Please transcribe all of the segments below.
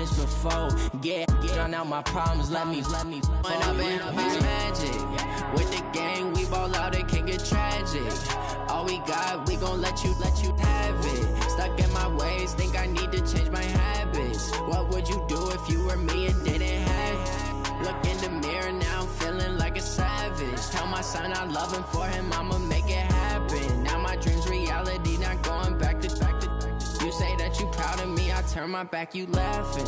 this before. Drown out my problems, let me. When I've been up is magic. With the gang, we ball out, it can get tragic. All we got, we gon' let you have it. Stuck in my ways, think I need to change my habits. What would you do if you were me and didn't have it? Look in the mirror, now I'm feeling like a savage. Tell my son I love him, for him I'ma make it happen. Now my dream's reality, not going back to. You say that you proud of me, I turn my back, you laughing.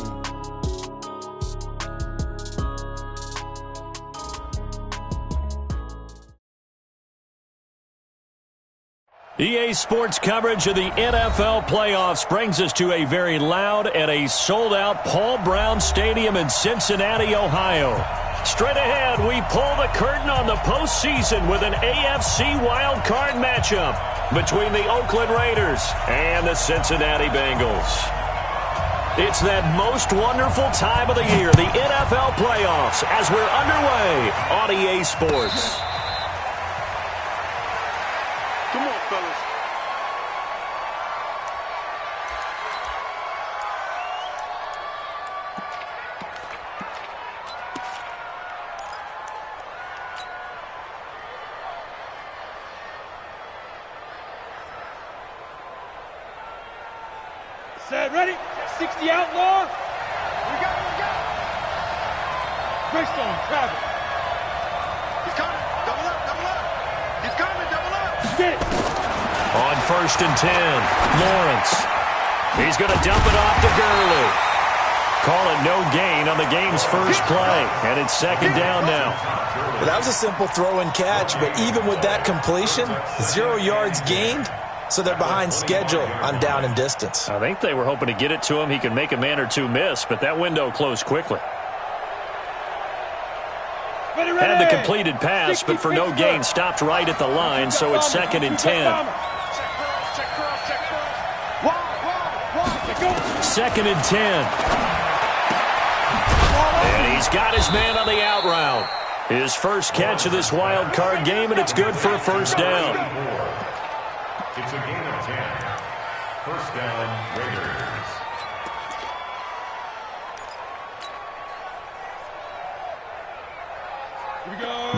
EA Sports coverage of the NFL playoffs brings us to a very loud and a sold-out Paul Brown Stadium in Cincinnati, Ohio. Straight ahead, we pull the curtain on the postseason with an AFC wildcard matchup between the Oakland Raiders and the Cincinnati Bengals. It's that most wonderful time of the year, the NFL playoffs, as we're underway on EA Sports. Come on, fellas. Set, ready? 60 outlaw. We got it. Greystone, travel. He's coming. Double up. He's coming, double up. Get it. On 1st and 10, Lawrence. He's going to dump it off to Gurley. Call it no gain on the game's first play, and it's 2nd down now. Well, that was a simple throw and catch, but even with that completion, 0 yards gained. So they're behind schedule on down and distance. I think they were hoping to get it to him. He could make a man or two miss, but that window closed quickly. Had the completed pass, but for no gain, stopped right at the line, so it's 2nd and 10. 2nd and 10. And he's got his man on the out route. His first catch of this wild card game, and it's good for a first down. It's a gain of 10. First down, Raiders.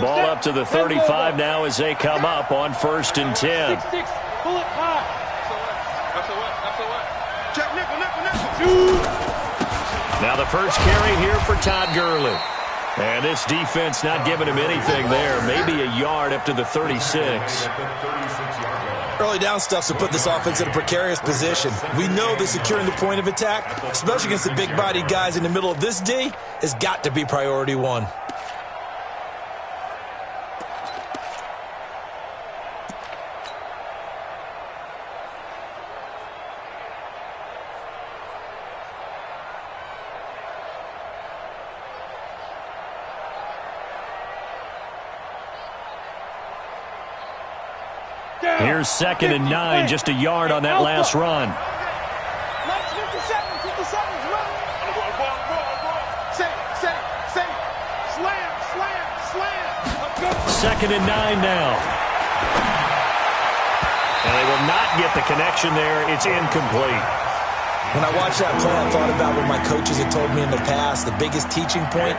Ball up to the 35 now as they come up on 1st and 10. 6-6. Pull it high. That's the what? Check nickel. Now the first carry here for Todd Gurley. And this defense not giving him anything there. Maybe a yard up to the 36. Early down stuffs to put this offense in a precarious position. We know that securing the point of attack, especially against the big-bodied guys in the middle of this D, has got to be priority one. Here's 2nd and 9, just a yard on that last run. 57's run. Slam. 2nd and 9 now. And they will not get the connection there. It's incomplete. When I watched that play, I thought about what my coaches had told me in the past. The biggest teaching point,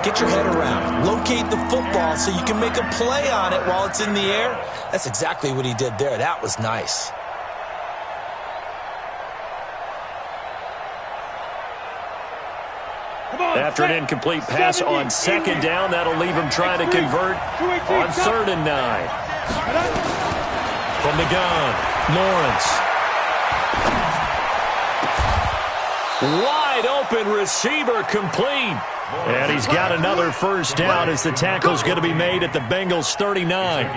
get your head around. Locate the football so you can make a play on it while it's in the air. That's exactly what he did there. That was nice. After an incomplete pass on 2nd down, that'll leave him trying to convert on 3rd and 9. From the gun, Lawrence. Wide open receiver complete. And he's got another first down as the tackle's going to be made at the Bengals 39.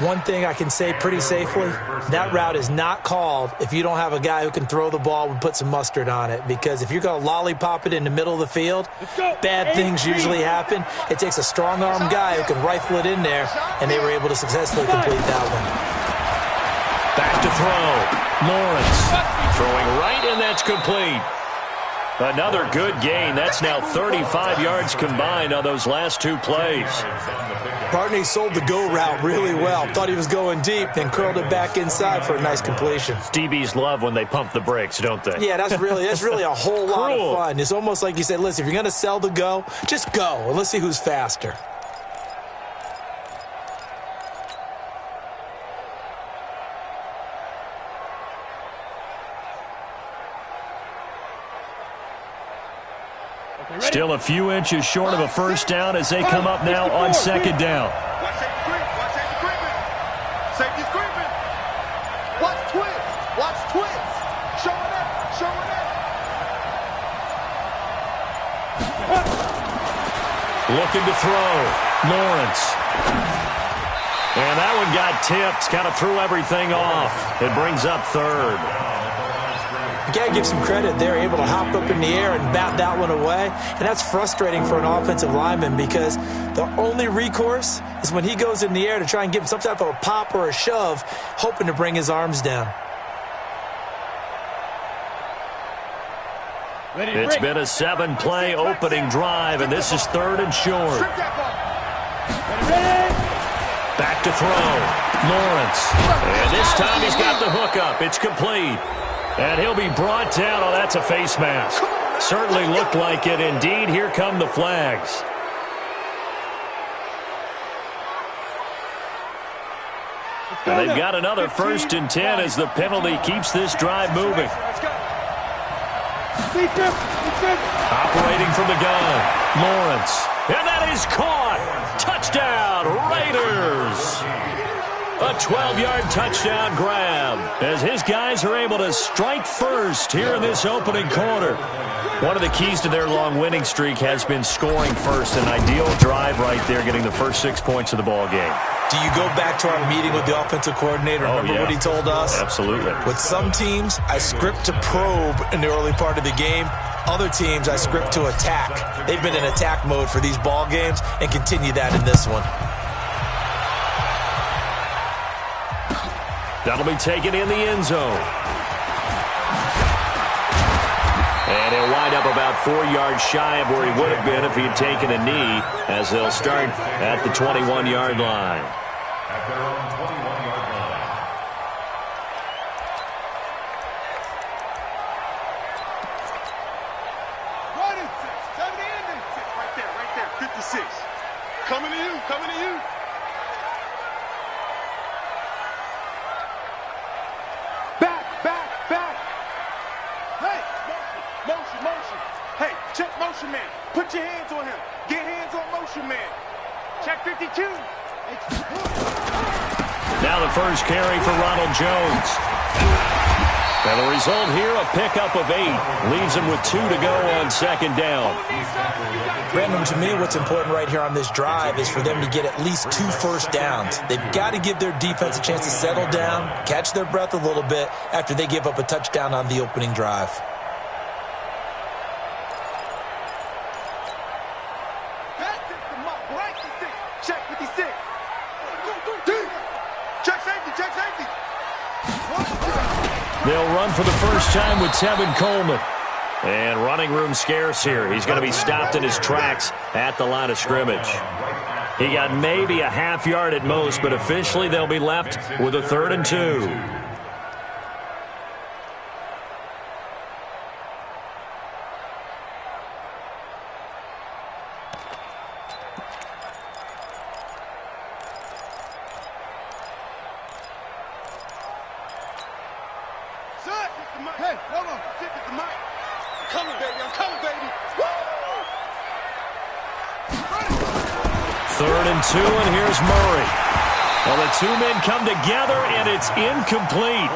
One thing I can say pretty safely, that route is not called if you don't have a guy who can throw the ball and put some mustard on it. Because if you're going to lollipop it in the middle of the field, bad things usually happen. It takes a strong-armed guy who can rifle it in there, and they were able to successfully complete that one. Back to throw. Lawrence throwing right, and that's complete. Another good gain. That's now 35 yards combined on those last two plays. Barney sold the go route really well. Thought he was going deep, then curled it back inside for a nice completion. DBs love when they pump the brakes, don't they? Yeah, that's really a whole lot of fun. It's almost like you said, listen, if you're going to sell the go, just go, and let's see who's faster. Still a few inches short of a first down as they come up now on second down. Watch safety creeping. Safety's creeping. Watch twist. Watch twist. Showing up. Looking to throw. Lawrence. And that one got tipped. Kind of threw everything off. It brings up third. You got to give some credit. They're able to hop up in the air and bat that one away. And that's frustrating for an offensive lineman because the only recourse is when he goes in the air to try and give him some type of a pop or a shove, hoping to bring his arms down. It's been a 7-play opening drive, and this is third and short. Back to throw. Lawrence. And this time he's got the hook up. It's complete. And he'll be brought down. Oh, that's a face mask. Certainly looked like it. Indeed, here come the flags. And they've got another 1st and 10 as the penalty keeps this drive moving. Operating from the gun. Lawrence. And that is caught. Touchdown, Raiders. A 12-yard touchdown grab as his guys are able to strike first here in this opening quarter. One of the keys to their long winning streak has been scoring first. An ideal drive right there, getting the first 6 points of the ball game. Do you go back to our meeting with the offensive coordinator? Remember what he told us? Absolutely. With some teams, I script to probe in the early part of the game. Other teams, I script to attack. They've been in attack mode for these ball games and continue that in this one. That'll be taken in the end zone. And he'll wind up about 4 yards shy of where he would have been if he had taken a knee, as they'll start at the 21-yard line. At their own 21-yard line. Running 6, 70 and 6. Right there. 56. Coming to you. Back. Hey, motion. Hey, check motion man. Put your hands on him. Get hands on motion man. Check 52. Now the first carry for Ronald Jones. And the result here, a pickup of 8. Leaves him with 2 to go on second down. Brandon, to me, what's important right here on this drive is for them to get at least 2 first downs. They've got to give their defense a chance to settle down, catch their breath a little bit after they give up a touchdown on the opening drive. Check 56. Check safety. They'll run for the first time with Tevin Coleman. And running room scarce here. He's going to be stopped in his tracks at the line of scrimmage. He got maybe a half yard at most, but officially they'll be left with a 3rd and 2. Hey, hold on. Sit at the mic. I'm coming, baby. Woo! 3rd and 2, and here's Murray. Well, the 2 men come together, and it's incomplete.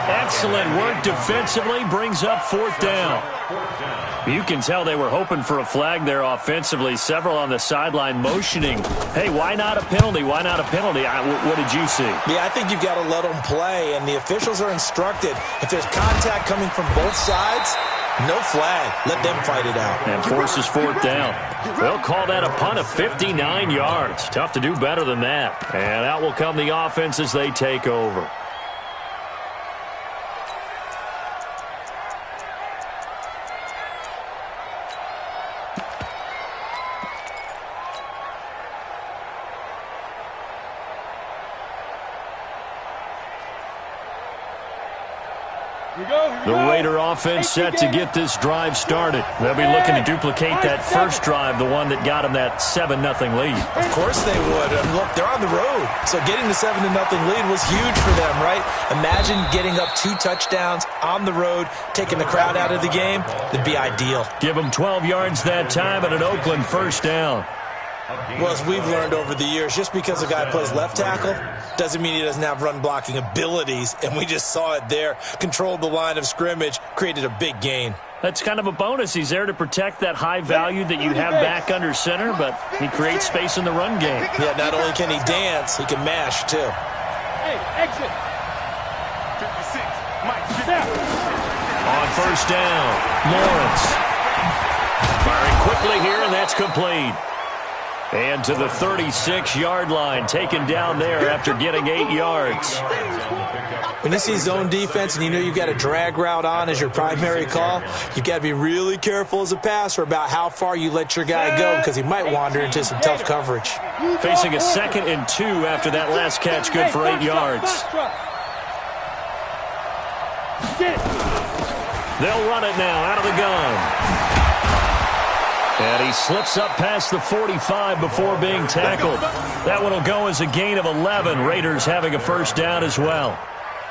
Excellent work defensively, brings up 4th down. You can tell they were hoping for a flag there offensively. Several on the sideline motioning, hey, why not a penalty? Why not a penalty? What did you see? Yeah, I think you've got to let them play, and the officials are instructed. If there's contact coming from both sides, no flag. Let them fight it out. And forces 4th down. They'll call that a punt of 59 yards. Tough to do better than that. And out will come the offense as they take over. The Raider offense set to get this drive started. They'll be looking to duplicate that first drive, the one that got them that 7-0 lead. Of course they would. And look, they're on the road. So getting the 7-0 lead was huge for them, right? Imagine getting up 2 touchdowns on the road, taking the crowd out of the game. It'd be ideal. Give them 12 yards that time and an Oakland first down. Well, as we've learned over the years, just because a guy plays left tackle doesn't mean he doesn't have run-blocking abilities, and we just saw it there. Controlled the line of scrimmage, created a big gain. That's kind of a bonus. He's there to protect that high value that you have back under center, but he creates space in the run game. Yeah, not only can he dance, he can mash, too. Hey, exit. 56, Mike. On first down, Lawrence. Firing quickly here, and that's complete. And to the 36-yard line, taken down there after getting 8 yards. When you see zone defense and you know you've got a drag route on as your primary call, you've got to be really careful as a passer about how far you let your guy go because he might wander into some tough coverage. Facing a 2nd and 2 after that last catch, good for 8 yards. They'll run it now out of the gun. And he slips up past the 45 before being tackled. That one will go as a gain of 11. Raiders having a first down as well.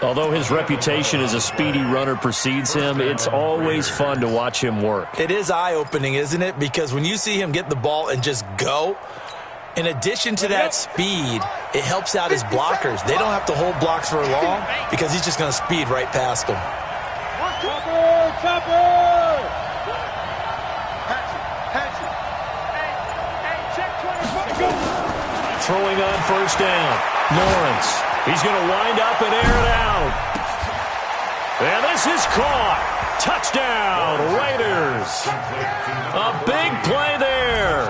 Although his reputation as a speedy runner precedes him, it's always fun to watch him work. It is eye-opening, isn't it? Because when you see him get the ball and just go, in addition to that speed, it helps out his blockers. They don't have to hold blocks for long because he's just going to speed right past them. Chopper! Throwing on first down, Lawrence. He's going to wind up and air it out. And this is caught. Touchdown, Raiders. A big play there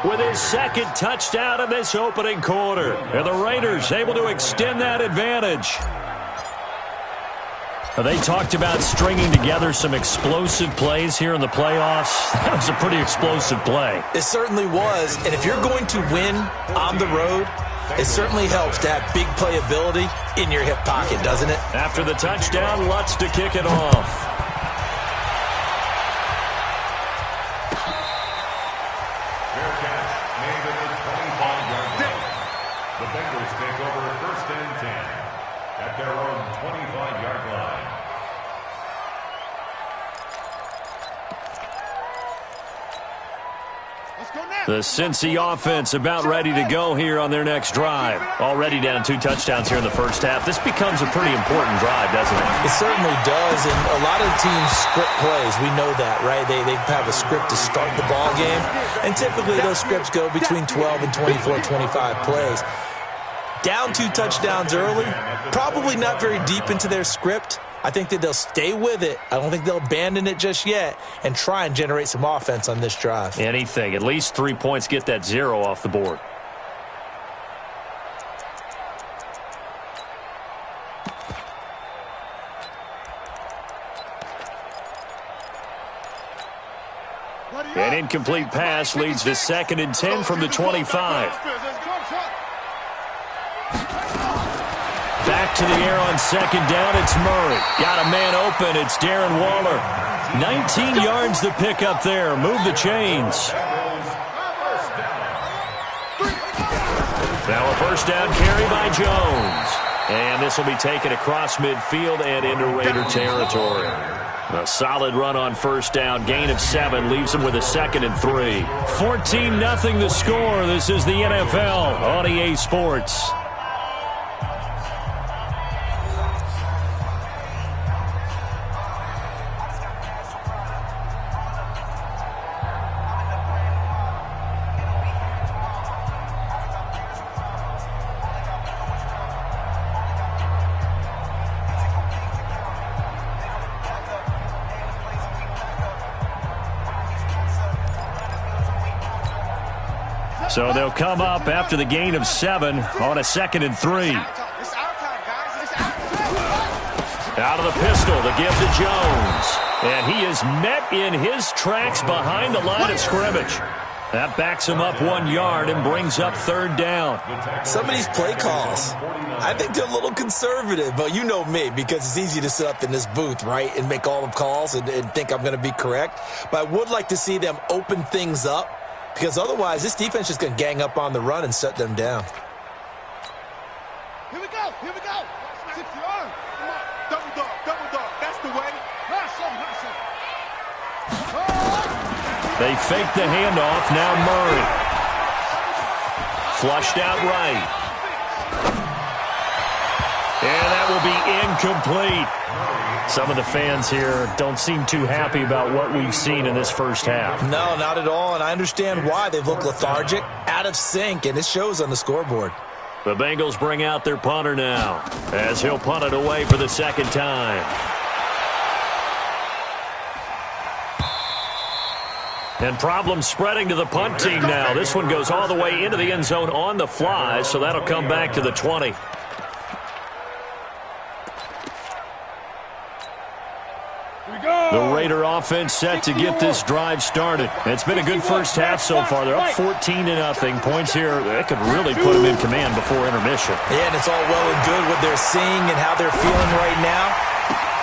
with his 2nd touchdown in this opening quarter. And the Raiders able to extend that advantage. They talked about stringing together some explosive plays here in the playoffs. That was a pretty explosive play. It certainly was. And if you're going to win on the road, it certainly helps to have big playability in your hip pocket, doesn't it? After the touchdown, Lutz to kick it off. Fair catch made at the 25-yard line. The Bengals take over 1st and 10 at their own 25-yard line. The Cincy offense about ready to go here on their next drive. Already down 2 touchdowns here in the first half. This becomes a pretty important drive, doesn't it? It certainly does, and a lot of the teams script plays. We know that, right? They have a script to start the ball game, and typically those scripts go between 12 and 24, 25 plays. Down 2 touchdowns early, probably not very deep into their script. I think that they'll stay with it. I don't think they'll abandon it just yet and try and generate some offense on this drive. Anything. At least 3 points, get that 0 off the board. An incomplete pass leads to 2nd and 10 from the 25. Back to the air on 2nd down, it's Murray. Got a man open, it's Darren Waller. 19 yards to pick up there. Move the chains. Now a first down carry by Jones. And this will be taken across midfield and into Raider territory. A solid run on first down. Gain of 7 leaves him with a 2nd and 3. 14-0 the score. This is the NFL on EA Sports. So they'll come up after the gain of 7 on a 2nd and 3. Out of the pistol, the give to Jones. And he is met in his tracks behind the line of scrimmage. That backs him up 1 yard and brings up 3rd down. Some of these play calls, I think they're a little conservative, but you know me, because it's easy to sit up in this booth, right, and make all the calls and think I'm going to be correct. But I would like to see them open things up, because otherwise this defense is going to gang up on the run and shut them down. Here we go. 60 yards. Come on. Double dog. That's the way. They fake the handoff. Now Murray. Flushed out right. And that will be incomplete. Some of the fans here don't seem too happy about what we've seen in this first half. No, not at all, and I understand why. They've looked lethargic, out of sync, and it shows on the scoreboard. The Bengals bring out their punter now, as he'll punt it away for the 2nd time. And problems spreading to the punt team now. This one goes all the way into the end zone on the fly, so that'll come back to the 20. The Raider offense set to get this drive started. It's been a good first half so far. They're up 14-0. Points here, that could really put them in command before intermission. Yeah, and it's all well and good what they're seeing and how they're feeling right now.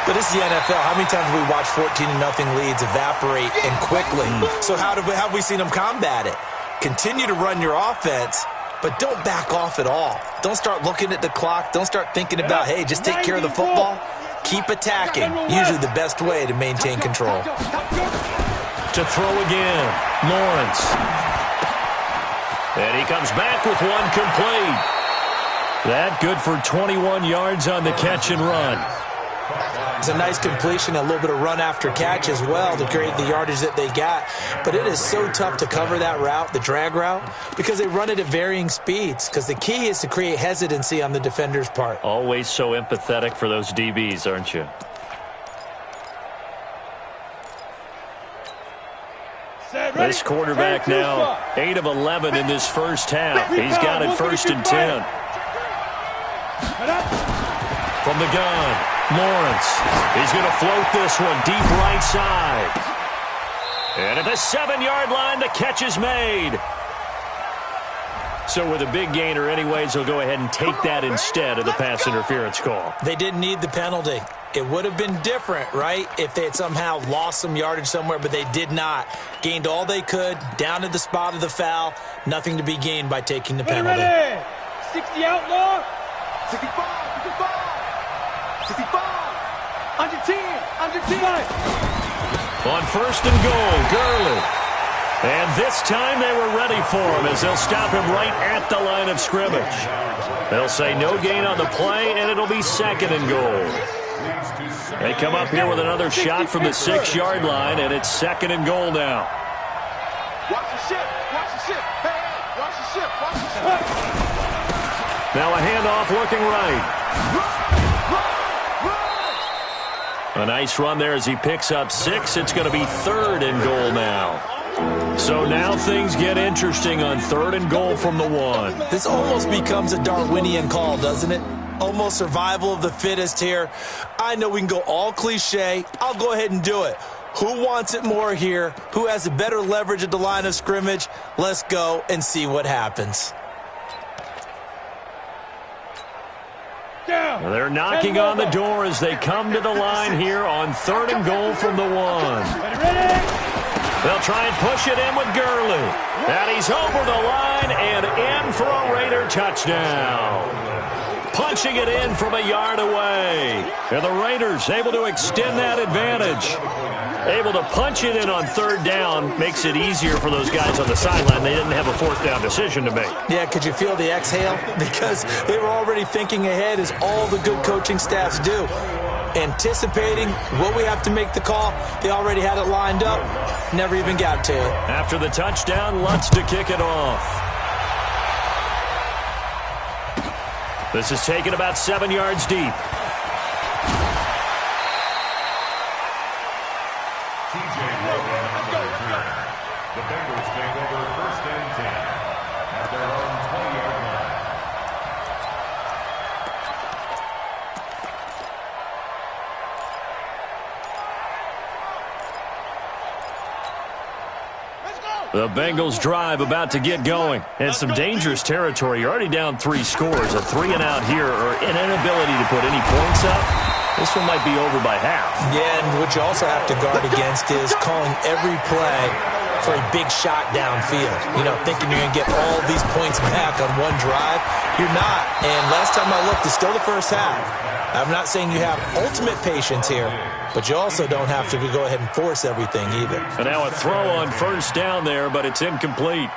But this is the NFL. How many times have we watched 14-0 leads evaporate and quickly? So how have we seen them combat it? Continue to run your offense, but don't back off at all. Don't start looking at the clock. Don't start thinking about, hey, just take care of the football. Keep attacking. Usually the best way to maintain control. To throw again, Lawrence. And he comes back with one complete. That good for 21 yards on the catch and run. It's a nice completion, a little bit of run after catch as well to create the yardage that they got. But it is so tough to cover that route, the drag route, because they run it at varying speeds. Because the key is to create hesitancy on the defender's part. Always so empathetic for those DBs, aren't you? This quarterback now 8 of 11 in this first half. He's got it 1st and 10. From the gun, Lawrence. He's going to float this one deep right side. And at the 7-yard line, the catch is made. So with a big gainer anyways, he'll go ahead and take that instead of the pass interference call. They didn't need the penalty. It would have been different, right, if they had somehow lost some yardage somewhere, but they did not. Gained all they could, down to the spot of the foul. Nothing to be gained by taking the penalty. 60 outlaw. 65. 65. Under 10. On 1st and goal, Gurley. And this time they were ready for him as they'll stop him right at the line of scrimmage. They'll say no gain on the play, and it'll be 2nd and goal. They come up here with another shot from the 6-yard line, and it's 2nd and goal now. Watch the ship. Hey, watch the ship. Now a handoff looking right. A nice run there as he picks up 6. It's going to be 3rd and goal now. So now things get interesting on 3rd and goal from the 1. This almost becomes a Darwinian call, doesn't it? Almost survival of the fittest here. I know we can go all cliche. I'll go ahead and do it. Who wants it more here? Who has a better leverage at the line of scrimmage? Let's go and see what happens. Well, they're knocking on the door as they come to the line here on 3rd and goal from the 1. They'll try and push it in with Gurley. And he's over the line and in for a Raider touchdown. Punching it in from a yard away. And the Raiders able to extend that advantage. Able to punch it in on 3rd down makes it easier for those guys on the sideline. They didn't have a 4th down decision to make. Yeah, could you feel the exhale? Because they were already thinking ahead, as all the good coaching staffs do. Anticipating what we have to make the call. They already had it lined up. Never even got to it. After the touchdown, Lutz to kick it off. This is taken about 7 yards deep. The Bengals take over 1st and 10 at their own 20-yard line. Let's go. The Bengals drive about to get going. And some dangerous territory. You're already down 3 scores. A 3-and-out here or an inability to put any points up. This one might be over by half. Yeah, and what you also have to guard against is calling every play for a big shot downfield. You know, thinking you're going to get all these points back on one drive. You're not. And last time I looked, it's still the first half. I'm not saying you have ultimate patience here, but you also don't have to go ahead and force everything either. And now a throw on first down there, but it's incomplete.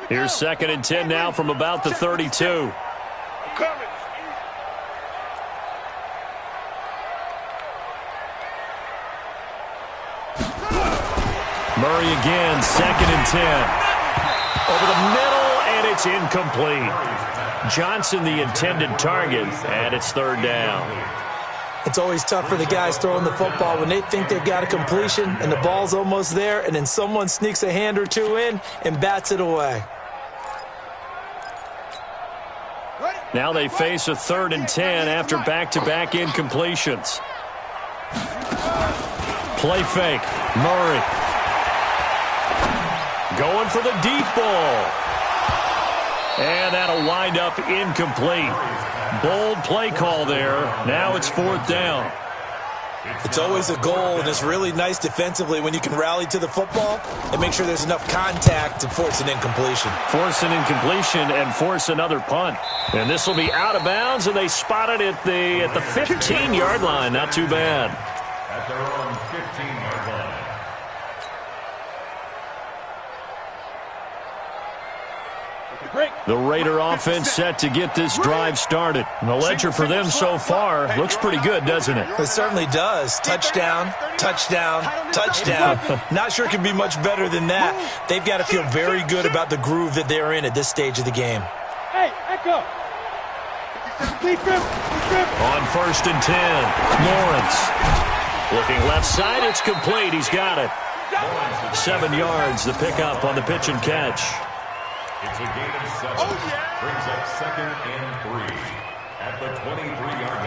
Here's 2nd and 10 now from about the 32. Murray again, 2nd and 10. Over the middle, and it's incomplete. Johnson the intended target, and it's 3rd down. It's always tough for the guys throwing the football when they think they've got a completion and the ball's almost there, and then someone sneaks a hand or two in and bats it away. Now they face a 3rd and 10 after back-to-back incompletions. Play fake. Murray. Going for the deep ball. And that'll wind up incomplete. Bold play call there. Now it's 4th down. It's always a goal, and it's really nice defensively when you can rally to the football and make sure there's enough contact to force an incompletion. Force an incompletion and force another punt. And this will be out of bounds, and they spot it at the 15-yard line. Not too bad. At their own 15-yard line. The Raider offense set to get this drive started. And the ledger for them so far looks pretty good, doesn't it? It certainly does. Touchdown, touchdown, touchdown. Not sure it can be much better than that. They've got to feel very good about the groove that they're in at this stage of the game. Hey, Echo. On 1st and 10, Lawrence. Looking left side, it's complete. He's got it. 7 yards, the pickup on the pitch and catch. It's a gain of 7. Brings up 2nd and 3 at the 23-yard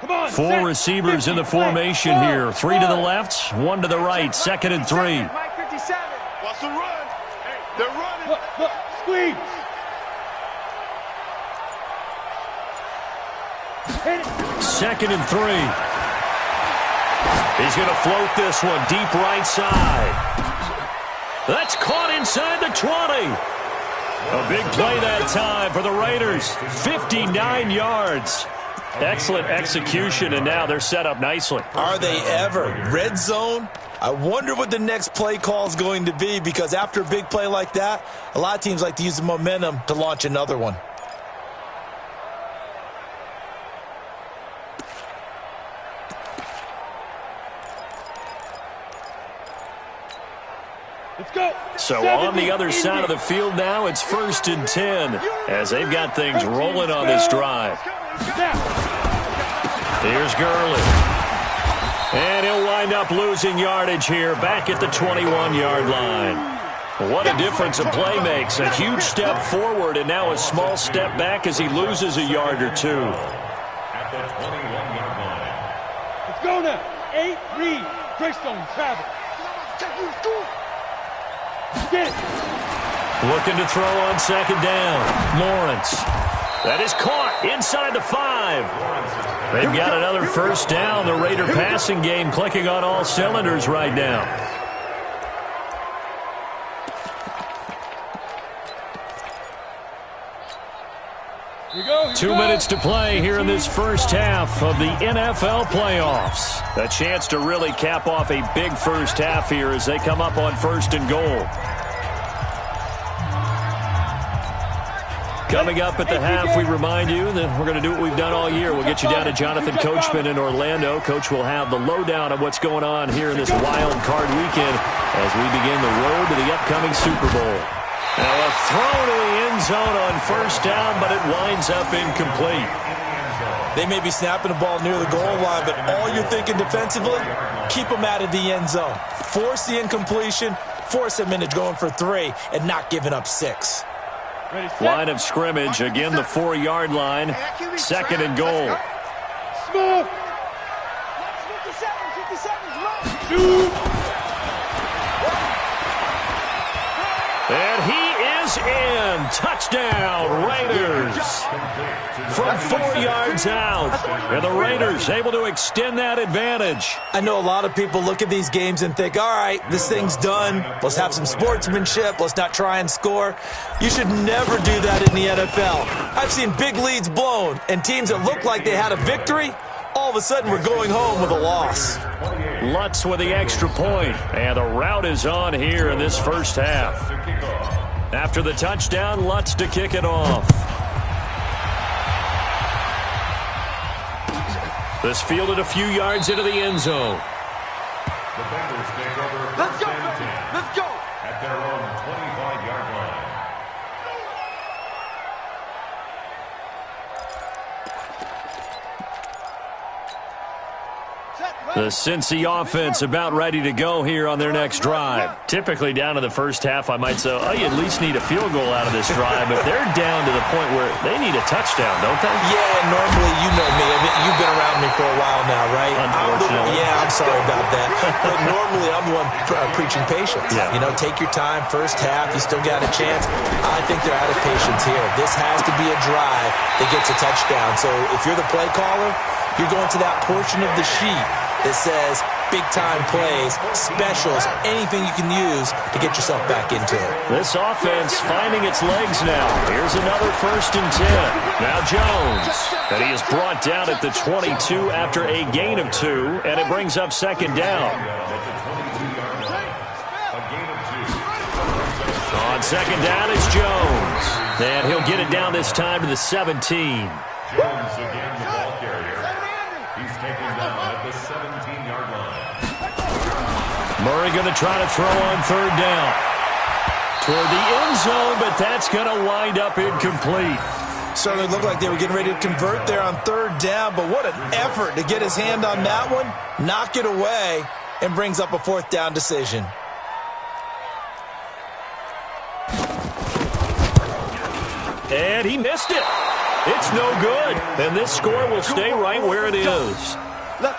line. 4 receivers in the formation here. 3 to the left, 1 to the right. 2nd and 3. Watch the run. Hey, they're running. Look, squeeze. 2nd and 3. He's going to float this one deep right side. That's caught inside the 20. A big play that time for the Raiders. 59 yards. Excellent execution, and now they're set up nicely. Are they ever? Red zone? I wonder what the next play call is going to be, because after a big play like that, a lot of teams like to use the momentum to launch another one. So on the other side of the field now, it's 1st and 10 as they've got things rolling on this drive. Here's Gurley. And he'll wind up losing yardage here back at the 21-yard line. What a difference a play makes. A huge step forward and now a small step back as he loses a yard or two. At the 21-yard line. Let's go now. 8 read. Greystone travel. Looking to throw on 2nd down. Lawrence. That is caught inside the 5. They've got another 1st down. The Raider passing game clicking on all cylinders right now. Here we go. 2 minutes to play here in this first half of the NFL playoffs. A chance to really cap off a big first half here as they come up on 1st and goal. Coming up at the half, we remind you that we're going to do what we've done all year. We'll get you down to Jonathan Coachman in Orlando. Coach will have the lowdown of what's going on here in this wild card weekend as we begin the road to the upcoming Super Bowl. Now a throw to the end zone on 1st down, but it winds up incomplete. They may be snapping the ball near the goal line, but all you're thinking defensively, keep them out of the end zone. Force the incompletion, force him into going for 3 and not giving up 6. Line of scrimmage, again the 4-yard line. 2nd and goal. Smooth. 50 seconds, run. And he is in. Touchdown, Raiders. From 4 yards out. And the Raiders able to extend that advantage. I know a lot of people look at these games and think, all right, this thing's done. Let's have some sportsmanship. Let's not try and score. You should never do that in the NFL. I've seen big leads blown and teams that look like they had a victory, all of a sudden we're going home with a loss. Lutz with the extra point. And the route is on here in this first half. After the touchdown, Lutz to kick it off. This fielded a few yards into the end zone. The Bengals take over Let's go, 1st and 10 let's go. at their own 25-yard line. The Cincy offense about ready to go here on their next drive. Typically down in the first half, I might say, oh, you at least need a field goal out of this drive, but they're down to the point where they need a touchdown, don't they? Yeah, normally, you know me. You've been around me for a while now, right? Unfortunately. I'm sorry about that. But normally, I'm the one preaching patience. Yeah. You know, take your time. First half, you still got a chance. I think they're out of patience here. This has to be a drive that gets a touchdown. So if you're the play caller, you're going to that portion of the sheet that says big-time plays, specials, anything you can use to get yourself back into it. This offense finding its legs now. Here's another 1st and 10. Now Jones. And he is brought down at the 22 after a gain of 2, and it brings up 2nd down. On 2nd down, it's Jones. And he'll get it down this time to the 17. Jones again, the ball carrier. He's taken down at the 17-yard line. Murray going to try to throw on 3rd down. Toward the end zone, but that's going to wind up incomplete. Certainly looked like they were getting ready to convert there on 3rd down, but what an effort to get his hand on that one, knock it away, and brings up a 4th down decision. And he missed it. It's no good. And this score will stay right where it is.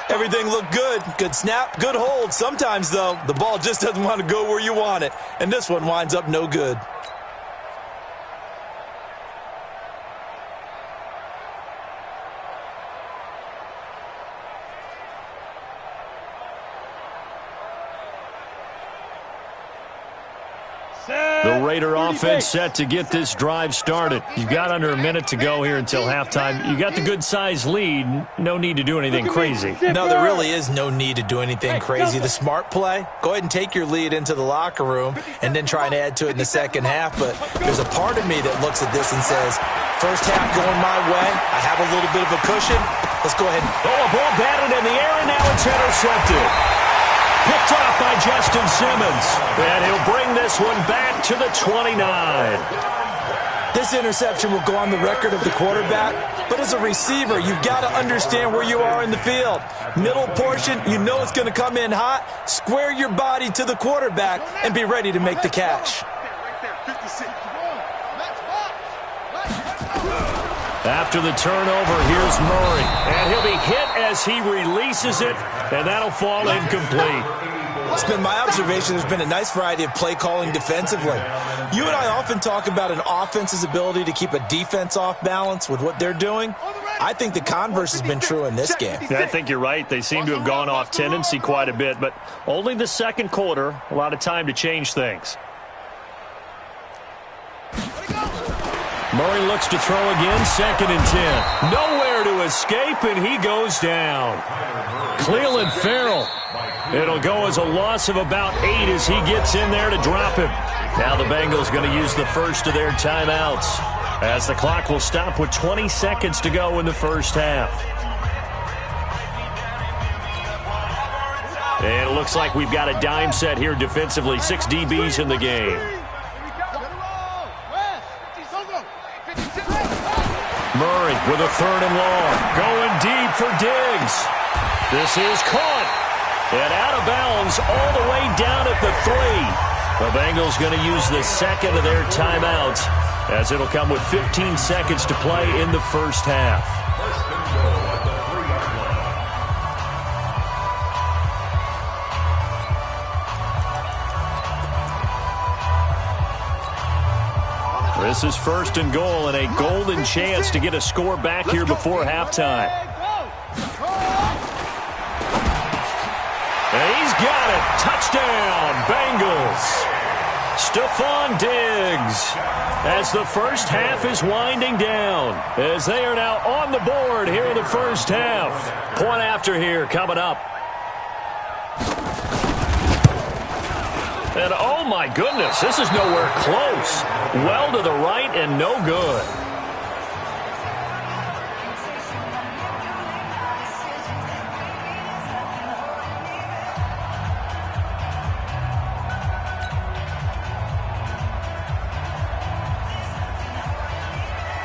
Everything looked good. Good snap, good hold. Sometimes, though, the ball just doesn't want to go where you want it. And this one winds up no good. The Raider offense set to get this drive started. You've got under a minute to go here until halftime. You got the good-sized lead. No need to do anything crazy. No, there really is no need to do anything crazy. The smart play, go ahead and take your lead into the locker room and then try and add to it in the second half. But there's a part of me that looks at this and says, first half going my way. I have a little bit of a cushion. Let's go ahead. Oh, a ball batted in the air, and now it's intercepted. Picked off by Justin Simmons. And he'll bring this one back to the 29. This interception will go on the record of the quarterback, but as a receiver, you've got to understand where you are in the field. Middle portion, you know it's going to come in hot. Square your body to the quarterback and be ready to make the catch. After the turnover, here's Murray. And he'll be hit as he releases it, and that'll fall incomplete. It's been my observation there's been a nice variety of play calling defensively. You and I often talk about an offense's ability to keep a defense off balance with what they're doing. I think the converse has been true in this game. I think you're right. They seem to have gone off tendency quite a bit, but only the second quarter, a lot of time to change things. Murray looks to throw again, 2nd and 10. Nowhere to escape, and he goes down. Cleveland Farrell. It'll go as a loss of about 8 as he gets in there to drop him. Now the Bengals going to use the first of their timeouts, as the clock will stop with 20 seconds to go in the first half. And it looks like we've got a dime set here defensively. 6 DBs in the game. Murray with a 3rd and long. Going deep for Diggs. This is caught. And out of bounds all the way down at the 3. The Bengals going to use the second of their timeouts, as it'll come with 15 seconds to play in the first half. First and goal at the 3-yard line. This is first and goal and a golden chance to get a score back here before halftime. And he's got it. Touchdown, Bengals. Stephon Diggs, as the first half is winding down, as they are now on the board here in the first half. Point after here coming up. And oh my goodness, this is nowhere close. Well to the right and no good.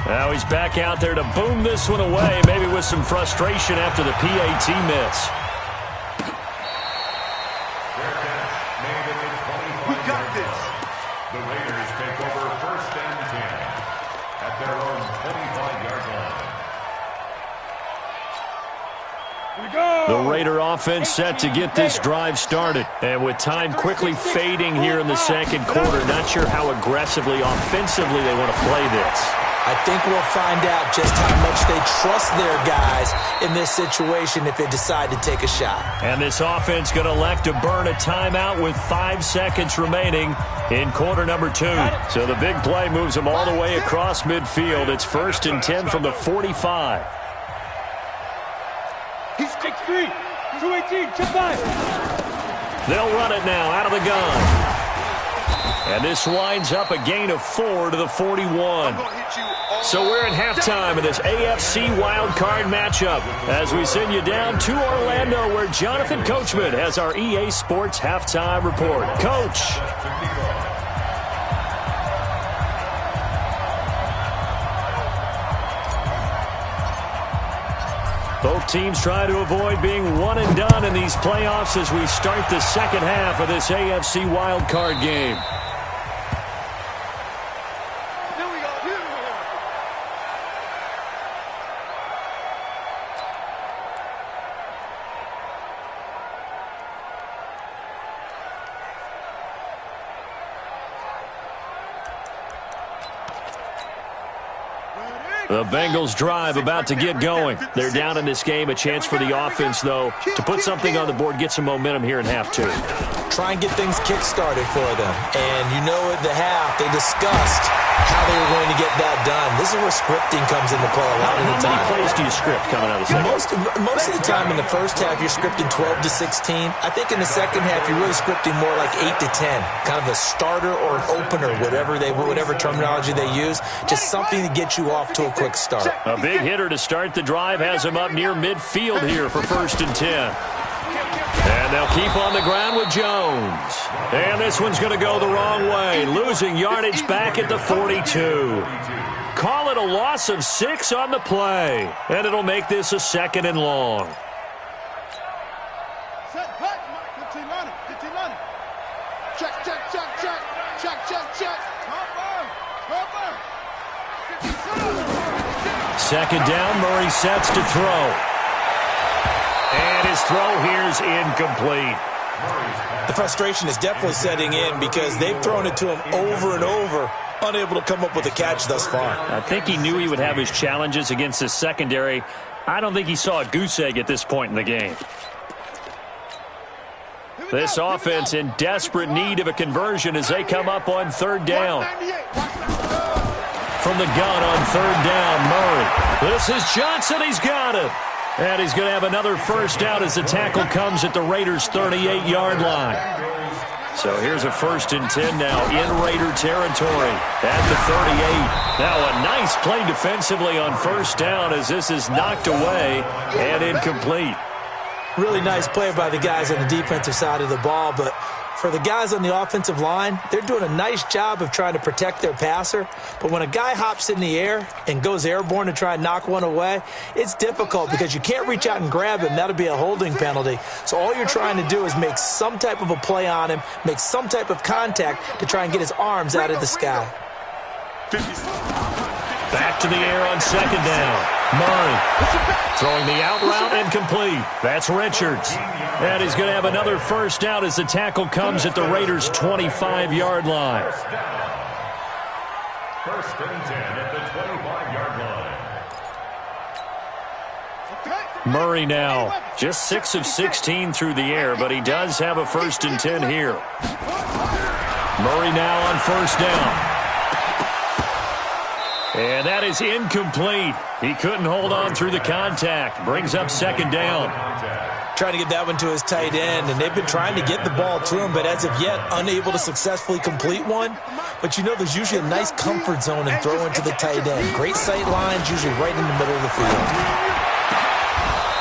Now he's back out there to boom this one away, maybe with some frustration after the PAT miss. We got this. The Raiders take over first and 10 at their own 25-yard line. The Raider offense set to get this drive started. And with time quickly fading here in the second quarter, not sure how aggressively, offensively they want to play this. I think we'll find out just how much they trust their guys in this situation if they decide to take a shot. And this offense going to elect to burn a timeout with 5 seconds remaining in quarter number 2. So the big play moves them all the way across midfield. It's first and 10 from the 45. He's 6'3", 218, chip back. They'll run it now out of the gun. And this winds up a gain of 4 to the 41. So we're in halftime of this AFC wildcard matchup as we send you down to Orlando, where Jonathan Coachman has our EA Sports halftime report. Coach. Both teams try to avoid being one and done in these playoffs as we start the second half of this AFC wildcard game. The Bengals drive about to get going. They're down in this game. A chance for the offense, though, to put something on the board, get some momentum here in half 2. Try and get things kick-started for them. And you know at the half, they discussed how they were going to get that done. This is where scripting comes into play a lot of the time. How many plays do you script coming out of the second? Most of the time in the first half, you're scripting 12 to 16. I think in the second half, you're really scripting more like 8 to 10. Kind of a starter or an opener, whatever terminology they use. Just something to get you off to a quick start. A big hitter to start the drive has him up near midfield here for first and 10. And they'll keep on the ground with Jones. And this one's going to go the wrong way, losing yardage back at the 42. Call it a loss of 6 on the play. And it'll make this a second and long. Second down, Murray sets to throw. And his throw here is incomplete. The frustration is definitely setting in because they've thrown it to him over and over, unable to come up with a catch thus far. I think he knew he would have his challenges against his secondary. I don't think he saw a goose egg at this point in the game. This offense in desperate need of a conversion as they come up on third down. From the gun on third down, Murray. This is Johnson. He's got it. And he's going to have another first down as the tackle comes at the Raiders' 38-yard line. So here's a first and 10 now in Raider territory at the 38. Now a nice play defensively on first down as this is knocked away and incomplete. Really nice play by the guys on the defensive side of the ball, but For the guys on the offensive line, they're doing a nice job of trying to protect their passer. But when a guy hops in the air and goes airborne to try and knock one away, it's difficult because you can't reach out and grab him. That'll be a holding penalty. So all you're trying to do is make some type of a play on him, make some type of contact to try and get his arms out of the sky. Back to the air on second down. Murray throwing the out route and complete. That's Richards. And he's going to have another first down as the tackle comes at the Raiders' 25-yard line. First and 10 at the 25-yard line. Murray now just 6 of 16 through the air, but he does have a first and 10 here. Murray now on first down. And that is incomplete. He couldn't hold on through the contact. Brings up second down. Trying to get that one to his tight end, and they've been trying to get the ball to him, but as of yet, unable to successfully complete one. But you know there's usually a nice comfort zone in throwing to the tight end. Great sight lines, usually right in the middle of the field.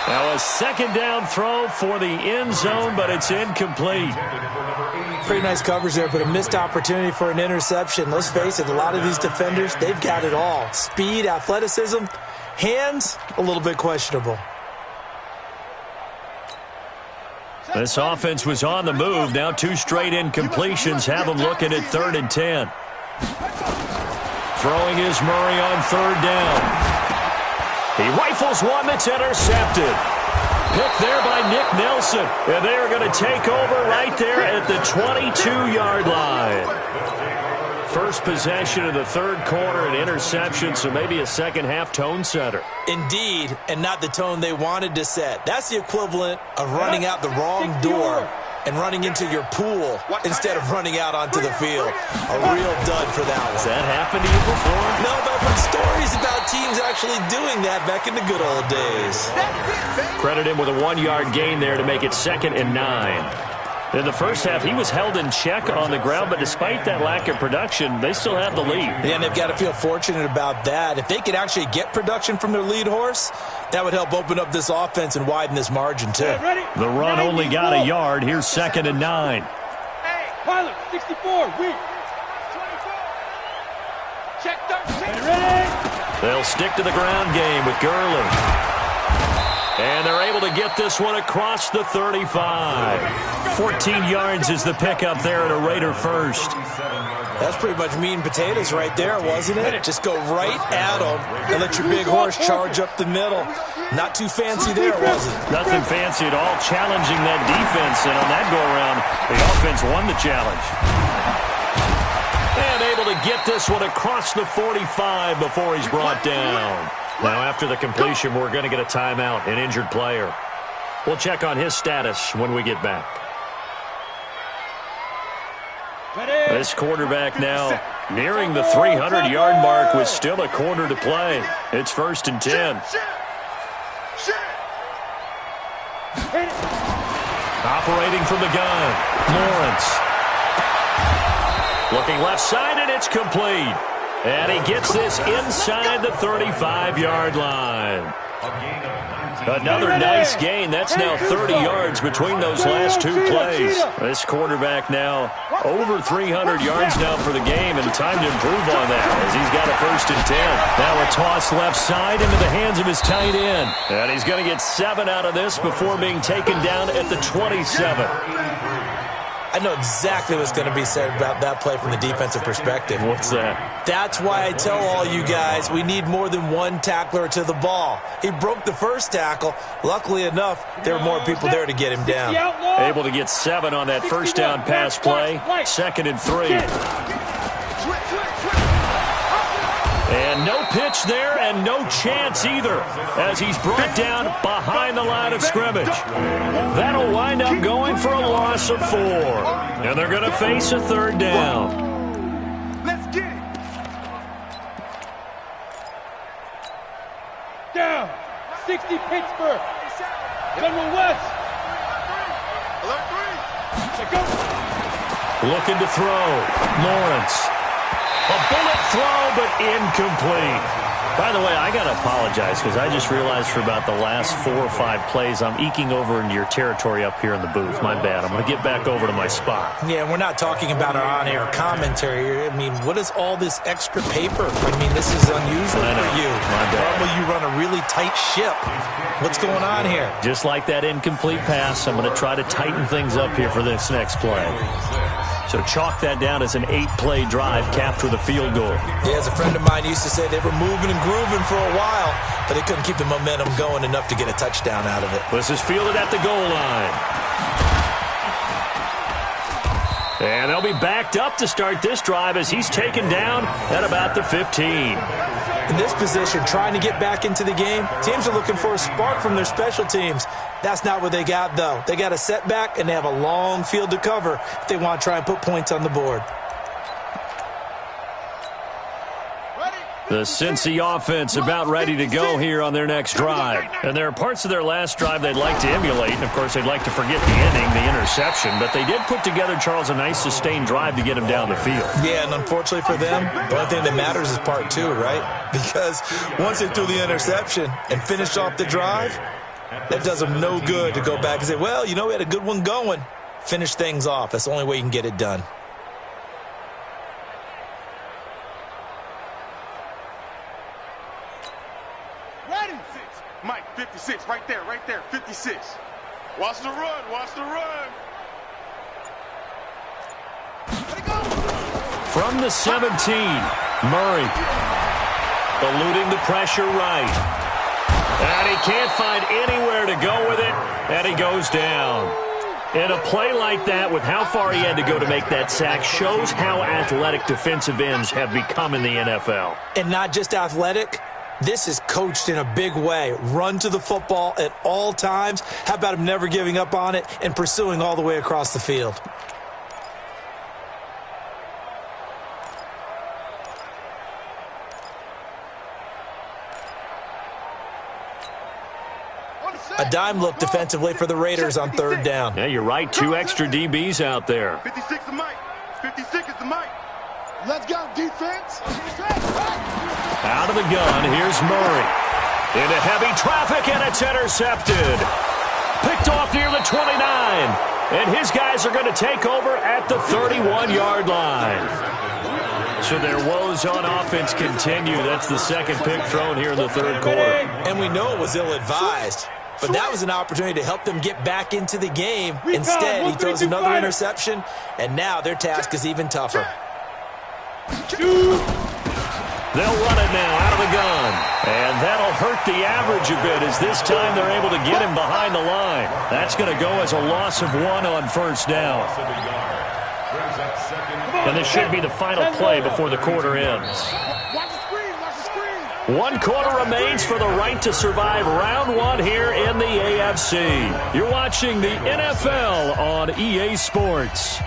Now a second down throw for the end zone, but it's incomplete. Pretty nice coverage there, but a missed opportunity for an interception. Let's face it, a lot of these defenders, they've got it all. Speed, athleticism, hands, a little bit questionable. This offense was on the move. Now 2 straight incompletions have them looking at 3rd and 10. Throwing is Murray on 3rd down. He rifles one that's intercepted. Picked there by Nick Nelson. And they are going to take over right there at the 22-yard line. First possession of the third quarter, an interception, so maybe a second-half tone setter. Indeed, and not the tone they wanted to set. That's the equivalent of running out the wrong door and running into your pool instead of running out onto the field. A real dud for that one. Has that happened to you before? No, but I've heard stories about teams actually doing that back in the good old days. Credit him with a 1-yard gain there to make it 2nd and 9. In the first half, he was held in check on the ground, but despite that lack of production, they still have the lead. Yeah, and they've got to feel fortunate about that. If they could actually get production from their lead horse, that would help open up this offense and widen this margin, too. The run only got a yard. Here's 2nd and 9. Hey, pilot, 64, weak. 24. Check 13. Ready? They'll stick to the ground game with Gurley. And they're able to get this one across the 35. 14 yards is the pickup there at a Raider first. That's pretty much meat and potatoes right there, wasn't it? Just go right at them and let your big horse charge up the middle. Not too fancy there, was it? Nothing fancy at all, challenging that defense. And on that go-around, the offense won the challenge. And able to get this one across the 45 before he's brought down. Now, after the completion, we're going to get a timeout, an injured player. We'll check on his status when we get back. This quarterback now nearing the 300-yard mark with still a quarter to play. It's 1st and 10. Operating from the gun, Lawrence. Looking left side, and it's complete. And he gets this inside the 35-yard line. Another nice gain. That's now 30 yards between those last 2 plays. This quarterback now over 300 yards now for the game, and time to improve on that as he's got a 1st and 10. Now a toss left side into the hands of his tight end. And he's going to get 7 out of this before being taken down at the 27. I know exactly what's going to be said about that play from the defensive perspective. What's that? That's why I tell all you guys we need more than one tackler to the ball. He broke the first tackle. Luckily enough, there were more people there to get him down. Able to get 7 on that first down pass play. 2nd and 3. And no pitch there and no chance either as he's brought down behind the line of scrimmage. That'll wind up going for a loss of 4. And they're going to face a 3rd down. Let's get it. Down. 60 Pittsburgh. General West. Alert 3. Go. Looking to throw. Lawrence. A bullet throw, but incomplete. By the way, I got to apologize because I just realized for about the last 4 or 5 plays, I'm eking over into your territory up here in the booth. My bad. I'm going to get back over to my spot. Yeah, we're not talking about our on-air commentary. I mean, what is all this extra paper? I mean, this is unusual for you. My bad. Normally you run a really tight ship. What's going on here? Just like that incomplete pass, I'm going to try to tighten things up here for this next play. So chalk that down as an 8-play drive capped with a field goal. Yeah, as a friend of mine used to say, they were moving and grooving for a while, but they couldn't keep the momentum going enough to get a touchdown out of it. This is fielded at the goal line. And they'll be backed up to start this drive as he's taken down at about the 15. In this position, trying to get back into the game, teams are looking for a spark from their special teams. That's not what they got, though. They got a setback, and they have a long field to cover if they want to try and put points on the board. The Cincy offense about ready to go here on their next drive. And there are parts of their last drive they'd like to emulate. And, of course, they'd like to forget the ending, the interception. But they did put together, Charles, a nice sustained drive to get him down the field. Yeah, and unfortunately for them, the only thing that matters is part 2, right? Because once they threw the interception and finished off the drive, that does them no good to go back and say, well, you know, we had a good one going. Finish things off. That's the only way you can get it done. Mike, 56, right there, 56. Watch the run, watch the run. From the 17, Murray eluding the pressure right. And he can't find anywhere to go with it, and he goes down. And a play like that, with how far he had to go to make that sack, shows how athletic defensive ends have become in the NFL. And not just athletic. This is coached in a big way. Run to the football at all times. How about him never giving up on it and pursuing all the way across the field? A dime look defensively for the Raiders on 3rd down. Yeah, you're right. 2 extra DBs out there. 56 is Mike. 56 is the Mike. Let's go, defense. Out of the gun, here's Murray. Into heavy traffic, and it's intercepted. Picked off near the 29. And his guys are going to take over at the 31-yard line. So their woes on offense continue. That's the second pick thrown here in the 3rd quarter. And we know it was ill-advised. But that was an opportunity to help them get back into the game. Instead, he throws another interception, and now their task is even tougher. They'll run it now out of the gun. And that'll hurt the average a bit as this time they're able to get him behind the line. That's going to go as a loss of 1 on 1st down. And this should be the final play before the quarter ends. 1 quarter remains for the right to survive round 1 here in the AFC. You're watching the NFL on EA Sports.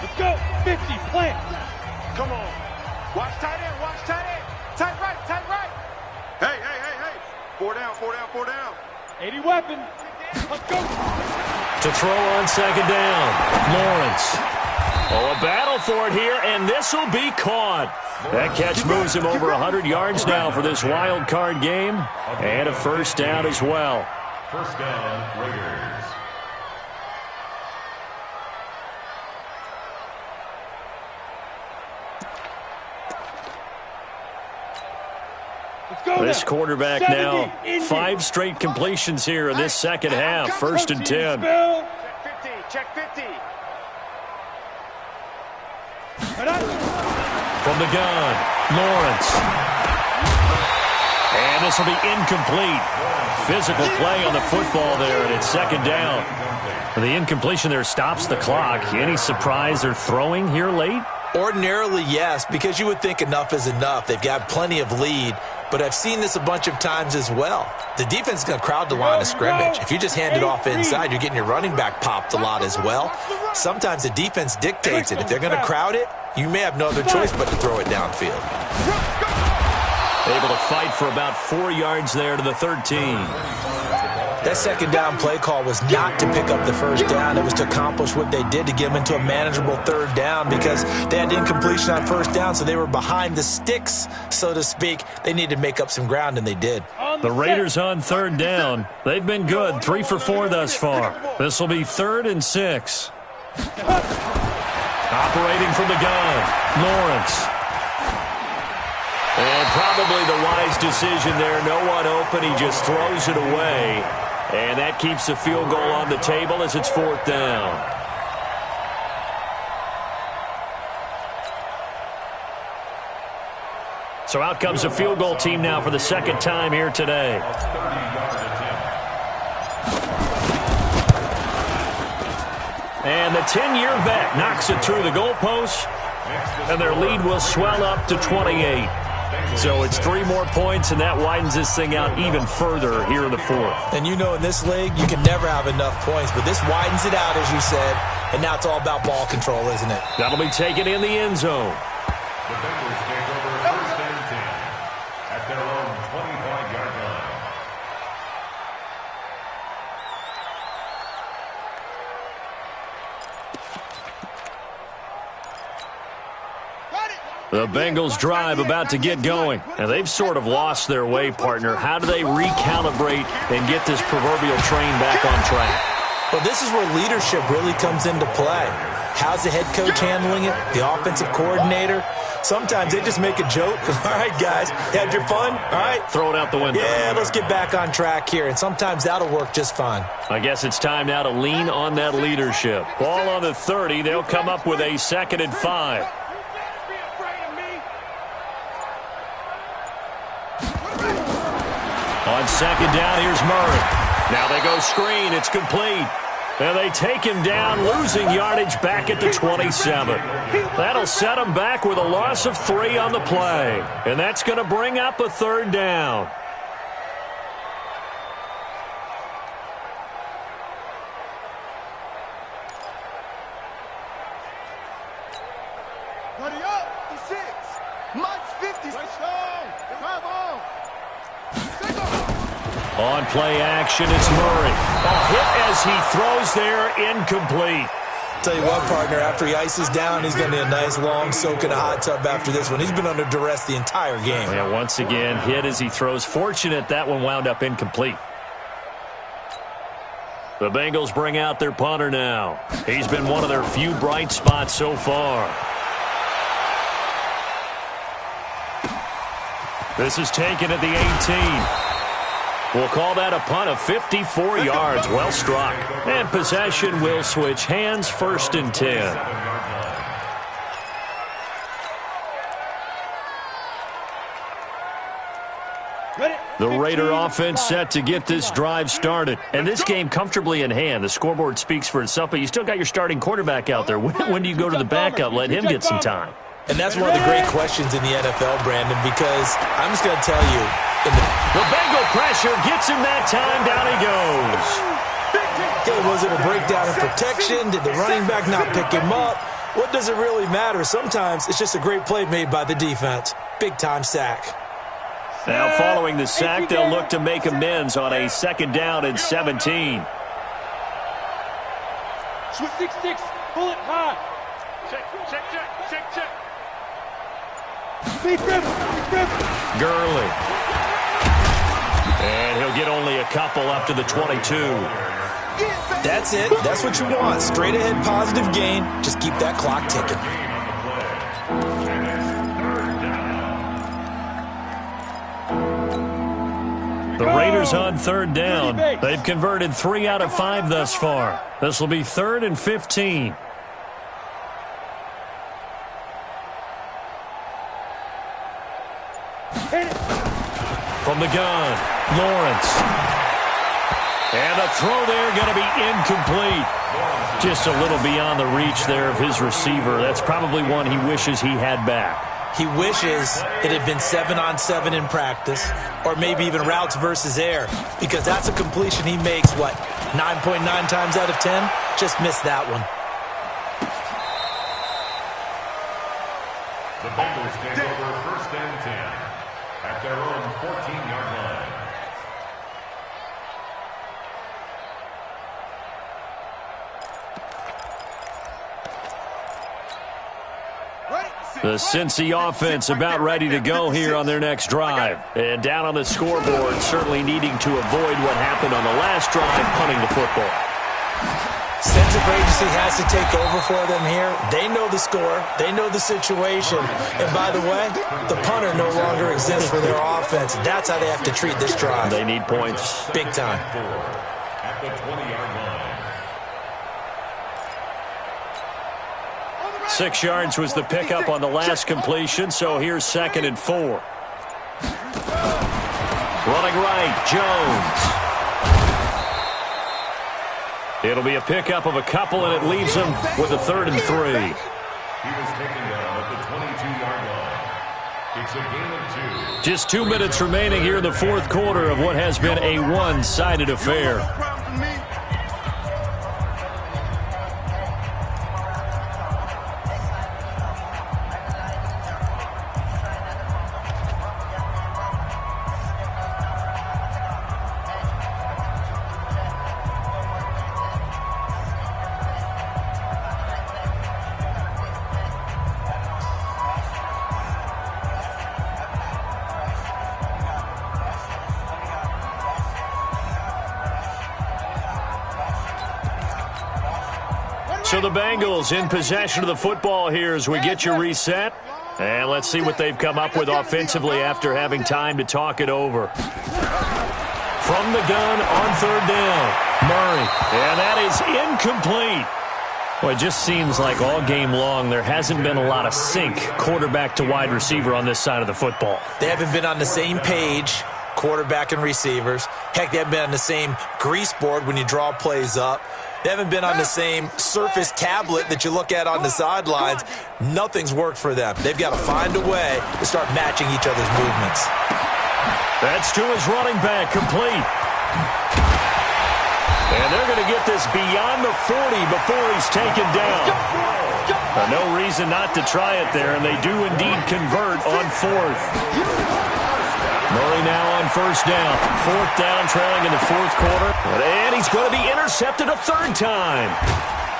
Let's go. 50, plant. Come on. Watch tight end, watch tight end. Tight right, tight right. Hey, hey, hey, hey. 4 down, 4 down, 4 down. 80 weapon. Let's go. To throw on 2nd down, Lawrence. Oh, a battle for it here, and this will be caught. That catch moves him over 100 yards now for this wild card game, and a 1st down as well. 1st down, Raiders. This quarterback now, 5 straight completions here in this second half. 1st and 10. Check 50. From the gun, Lawrence. And this will be incomplete. Physical play on the football there, and it's 2nd down. The incompletion there stops the clock. Any surprise they're throwing here late? Ordinarily, yes, because you would think enough is enough. They've got plenty of lead, but I've seen this a bunch of times as well. The defense is going to crowd the line of scrimmage. If you just hand it off inside, you're getting your running back popped a lot as well. Sometimes the defense dictates it. If they're going to crowd it, you may have no other choice but to throw it downfield. Able to fight for about 4 yards there to the 13. That second down play call was not to pick up the first down. It was to accomplish what they did to get them into a manageable third down because they had incompletion on first down, so they were behind the sticks, so to speak. They needed to make up some ground, and they did. The Raiders on third down. They've been good, 3 for 4 thus far. This will be 3rd and 6. Operating from the gun, Lawrence. And probably the wise decision there. No one open. He just throws it away. And that keeps the field goal on the table as it's 4th down. So out comes the field goal team now for the second time here today. And the 10-year vet knocks it through the goalpost. And their lead will swell up to 28. So it's 3 more points, and that widens this thing out even further here in the 4th. And you know, in this league, you can never have enough points, but this widens it out, as you said, and now it's all about ball control, isn't it? That'll be taken in the end zone. The Bengals take over 1st and 10 at their own 25-yard line. The Bengals drive about to get going. And they've sort of lost their way, partner. How do they recalibrate and get this proverbial train back on track? Well, this is where leadership really comes into play. How's the head coach handling it? The offensive coordinator? Sometimes they just make a joke. All right, guys, had your fun? All right. Throw it out the window. Yeah, let's get back on track here. And sometimes that'll work just fine. I guess it's time now to lean on that leadership. Ball on the 30. They'll come up with a 2nd and 5. On 2nd down, here's Murray. Now they go screen. It's complete. And they take him down, losing yardage back at the 27. That'll set him back with a loss of 3 on the play. And that's going to bring up a 3rd down. Buddy up, the 6. Mike's 50. Come on. On play action, it's Murray. A hit as he throws there, incomplete. Tell you what, partner, after he ices down, he's going to need a nice long soak in a hot tub after this one. He's been under duress the entire game. Yeah, once again, hit as he throws. Fortunate that one wound up incomplete. The Bengals bring out their punter now. He's been one of their few bright spots so far. This is taken at the 18. We'll call that a punt of 54 yards. Well struck. And possession will switch hands, 1st and 10. The Raider offense set to get this drive started. And this game comfortably in hand. The scoreboard speaks for itself, but you still got your starting quarterback out there. When do you go to the backup? Let him get some time. And that's one of the great questions in the NFL, Brandon, because I'm just going to tell you. The Bengal pressure gets him that time. Down he goes. Okay, was it a breakdown in protection? Did the running back not pick him up? What does it really matter? Sometimes it's just a great play made by the defense. Big-time sack. Now following the sack, they'll look to make amends on a 2nd down and 17. Switch 6-6. Pull it high. Check. Gurley. And he'll get only a couple up to the 22. That's it. That's what you want. Straight ahead positive gain. Just keep that clock ticking. The Raiders on 3rd down. They've converted 3 out of 5 thus far. This will be 3rd and 15. From the gun, Lawrence. And the throw there going to be incomplete. Just a little beyond the reach there of his receiver. That's probably one he wishes he had back. He wishes it had been 7-on-7 in practice, or maybe even routes versus air, because that's a completion he makes, 9.9 times out of 10? Just missed that one. The Bengals take over 1st and 10 at their own 14-yard line. The Cincy offense about ready to go here on their next drive. And down on the scoreboard, certainly needing to avoid what happened on the last drive, punting the football. Sense of urgency has to take over for them here. They know the score. They know the situation. And by the way, the punter no longer exists for their offense. That's how they have to treat this drive. They need points. Big time. At the 20-yard line. 6 yards was the pickup on the last completion, so here's 2nd and 4. Running right, Jones. It'll be a pickup of a couple, and it leaves him with a 3rd and 3. He was taken down at the 22-yard line. It's a gain of 2. Just 2 minutes remaining here in the 4th quarter of what has been a one-sided affair. So the Bengals in possession of the football here as we get you reset. And let's see what they've come up with offensively after having time to talk it over. From the gun on 3rd down, Murray. And that is incomplete. Well, it just seems like all game long there hasn't been a lot of sync quarterback to wide receiver on this side of the football. They haven't been on the same page, quarterback and receivers. Heck, they haven't been on the same grease board when you draw plays up. They haven't been on the same Surface tablet that you look at on the sidelines. Nothing's worked for them. They've got to find a way to start matching each other's movements. That's to his running back, complete. And they're going to get this beyond the 40 before he's taken down. No reason not to try it there, and they do indeed convert on 4th. Murray now on 1st down. 4th down, trailing in the 4th quarter. And he's going to be intercepted a 3rd time.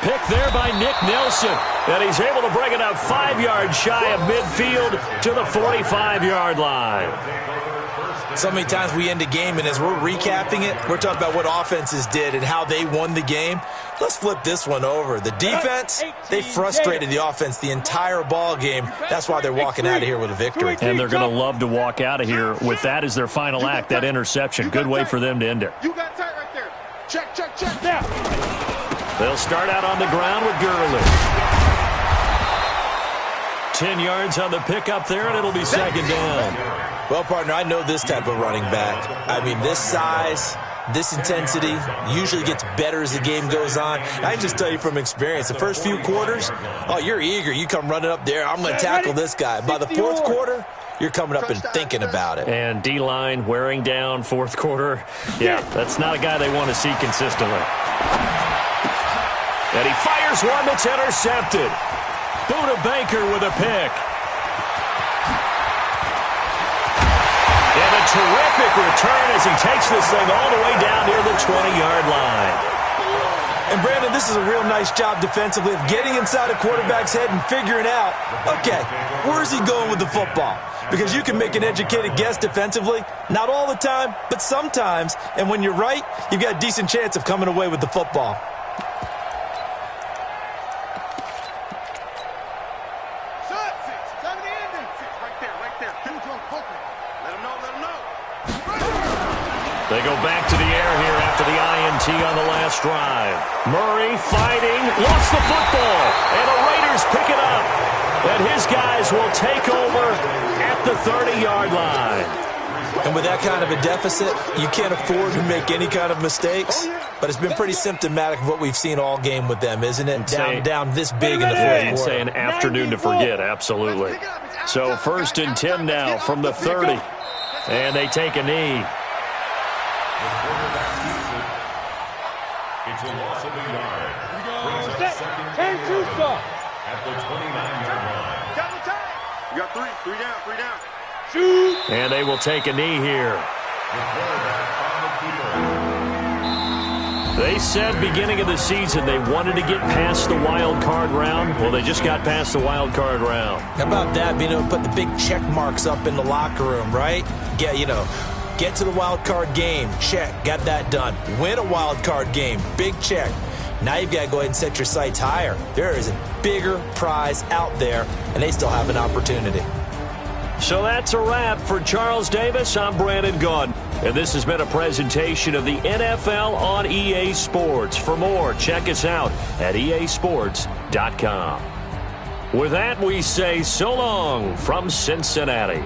Picked there by Nick Nelson. And he's able to bring it up 5 yards shy of midfield to the 45-yard line. So many times we end a game, and as we're recapping it, we're talking about what offenses did and how they won the game. Let's flip this one over. The defense, they frustrated the offense the entire ball game. That's why they're walking out of here with a victory. And they're going to love to walk out of here with that as their final act, that interception. Good way for them to end it. You got tight right there. Check, check, check. Now. They'll start out on the ground with Gurley. 10 yards on the pickup there, and it'll be 2nd down. Well, partner, I know this type of running back. I mean, this size, this intensity usually gets better as the game goes on. I can just tell you from experience, the first few quarters, oh, you're eager. You come running up there, I'm going to tackle this guy. By the 4th quarter, you're coming up and thinking about it. And D-line wearing down 4th quarter. Yeah, that's not a guy they want to see consistently. And he fires one that's intercepted. Buda Baker with a pick. And a terrific return as he takes this thing all the way down near the 20-yard line. And, Brandon, this is a real nice job defensively of getting inside a quarterback's head and figuring out, okay, where's he going with the football? Because you can make an educated guess defensively, not all the time, but sometimes. And when you're right, you've got a decent chance of coming away with the football. They go back to the air here after the INT on the last drive. Murray fighting, lost the football, and the Raiders pick it up. And his guys will take over at the 30-yard line. And with that kind of a deficit, you can't afford to make any kind of mistakes. But it's been pretty symptomatic of what we've seen all game with them, isn't it? Down this big in the fourth quarter. You'd say an afternoon to forget, absolutely. So 1st and 10 now from the 30. And they take a knee. It's a loss of a yard. At the 29-yard line. You got three down. Shoot. And they will take a knee here. They said beginning of the season they wanted to get past the wild card round. Well, they just got past the wild card round. How about that? Being able to put the big check marks up in the locker room, right? Get to the wild card game. Check. Got that done. Win a wild card game. Big check. Now you've got to go ahead and set your sights higher. There is a bigger prize out there, and they still have an opportunity. So that's a wrap for Charles Davis. I'm Brandon Gaudin, and this has been a presentation of the NFL on EA Sports. For more, check us out at easports.com. With that, we say so long from Cincinnati.